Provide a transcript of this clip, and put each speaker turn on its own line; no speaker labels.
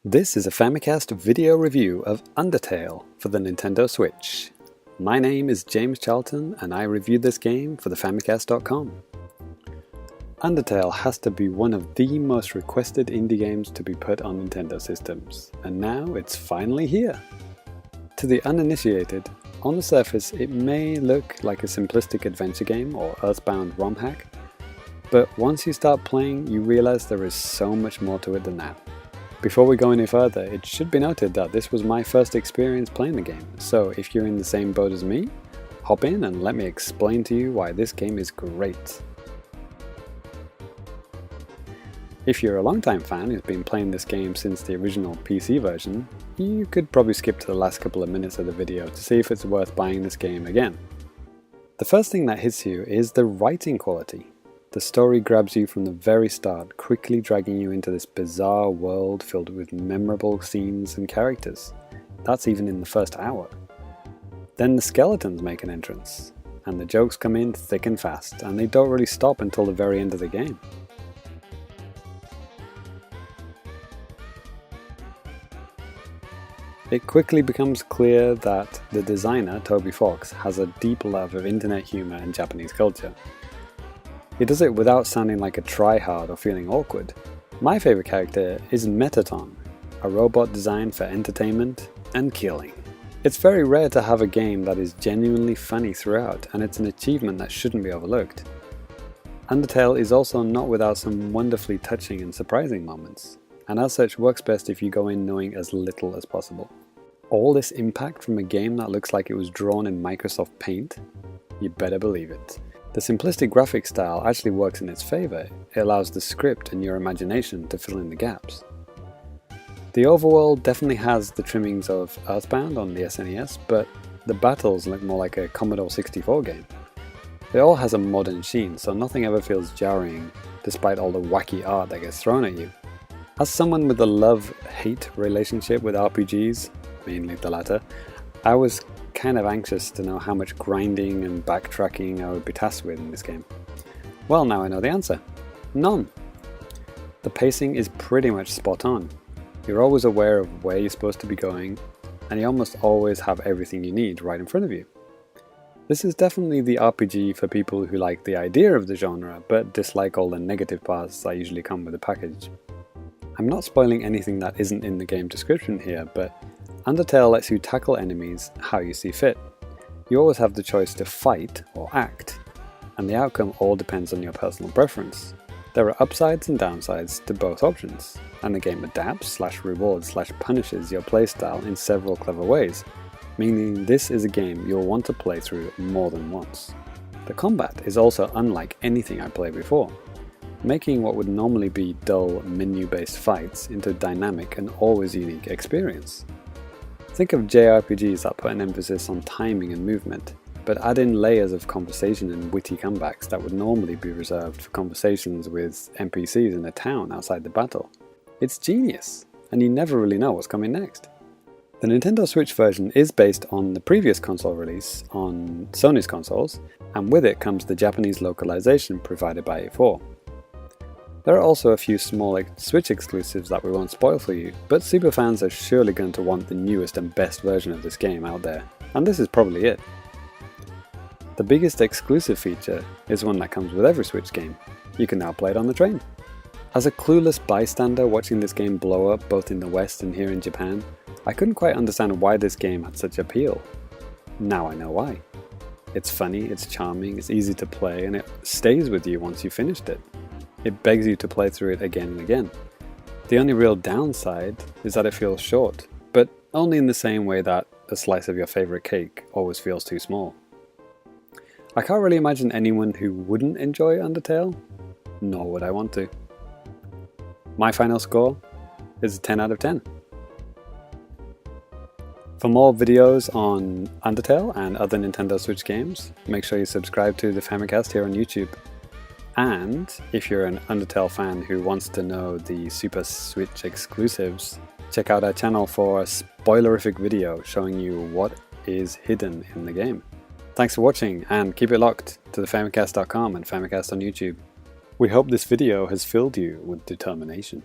This is a Famicast video review of Undertale for the Nintendo Switch. My name is James Charlton and I reviewed this game for thefamicast.com. Undertale has to be one of the most requested indie games to be put on Nintendo systems, and now it's finally here. To the uninitiated, on the surface it may look like a simplistic adventure game or Earthbound ROM hack, but once you start playing you realize there is so much more to it than that. Before we go any further, it should be noted that this was my first experience playing the game, so if you're in the same boat as me, hop in and let me explain to you why this game is great. If you're a longtime fan who's been playing this game since the original PC version, you could probably skip to the last couple of minutes of the video to see if it's worth buying this game again. The first thing that hits you is the writing quality. The story grabs you from the very start, quickly dragging you into this bizarre world filled with memorable scenes and characters. That's even in the first hour. Then the skeletons make an entrance, and the jokes come in thick and fast, and they don't really stop until the very end of the game. It quickly becomes clear that the designer, Toby Fox, has a deep love of internet humor and Japanese culture. He does it without sounding like a try-hard or feeling awkward. My favourite character is Metaton, a robot designed for entertainment and killing. It's very rare to have a game that is genuinely funny throughout, and it's an achievement that shouldn't be overlooked. Undertale is also not without some wonderfully touching and surprising moments, and as such works best if you go in knowing as little as possible. All this impact from a game that looks like it was drawn in Microsoft Paint? You better believe it. The simplistic graphic style actually works in its favour. It allows the script and your imagination to fill in the gaps. The overworld definitely has the trimmings of Earthbound on the SNES, but the battles look more like a Commodore 64 game. It all has a modern sheen, so nothing ever feels jarring, despite all the wacky art that gets thrown at you. As someone with a love-hate relationship with RPGs, mainly the latter, I was kind of anxious to know how much grinding and backtracking I would be tasked with in this game. Well, now I know the answer. None. The pacing is pretty much spot on. You're always aware of where you're supposed to be going, and you almost always have everything you need right in front of you. This is definitely the RPG for people who like the idea of the genre, but dislike all the negative parts that usually come with the package. I'm not spoiling anything that isn't in the game description here, but Undertale lets you tackle enemies how you see fit. You always have the choice to fight or act, and the outcome all depends on your personal preference. There are upsides and downsides to both options, and the game adapts/rewards/punishes your playstyle in several clever ways, meaning this is a game you'll want to play through more than once. The combat is also unlike anything I played before, making what would normally be dull menu-based fights into a dynamic and always unique experience. Think of JRPGs that put an emphasis on timing and movement, but add in layers of conversation and witty comebacks that would normally be reserved for conversations with NPCs in a town outside the battle. It's genius, and you never really know what's coming next. The Nintendo Switch version is based on the previous console release on Sony's consoles, and with it comes the Japanese localization provided by A4. There are also a few small Switch exclusives that we won't spoil for you, but superfans are surely going to want the newest and best version of this game out there, and this is probably it. The biggest exclusive feature is one that comes with every Switch game. You can now play it on the train. As a clueless bystander watching this game blow up both in the West and here in Japan, I couldn't quite understand why this game had such appeal. Now I know why. It's funny, it's charming, it's easy to play, and it stays with you once you've finished it. It begs you to play through it again and again. The only real downside is that it feels short, but only in the same way that a slice of your favourite cake always feels too small. I can't really imagine anyone who wouldn't enjoy Undertale, nor would I want to. My final score is a 10 out of 10. For more videos on Undertale and other Nintendo Switch games, make sure you subscribe to the Famicast here on YouTube. And if you're an Undertale fan who wants to know the Super Switch exclusives, check out our channel for a spoilerific video showing you what is hidden in the game. Thanks for watching, and keep it locked to the Famicast.com and Famicast on YouTube. We hope this video has filled you with determination.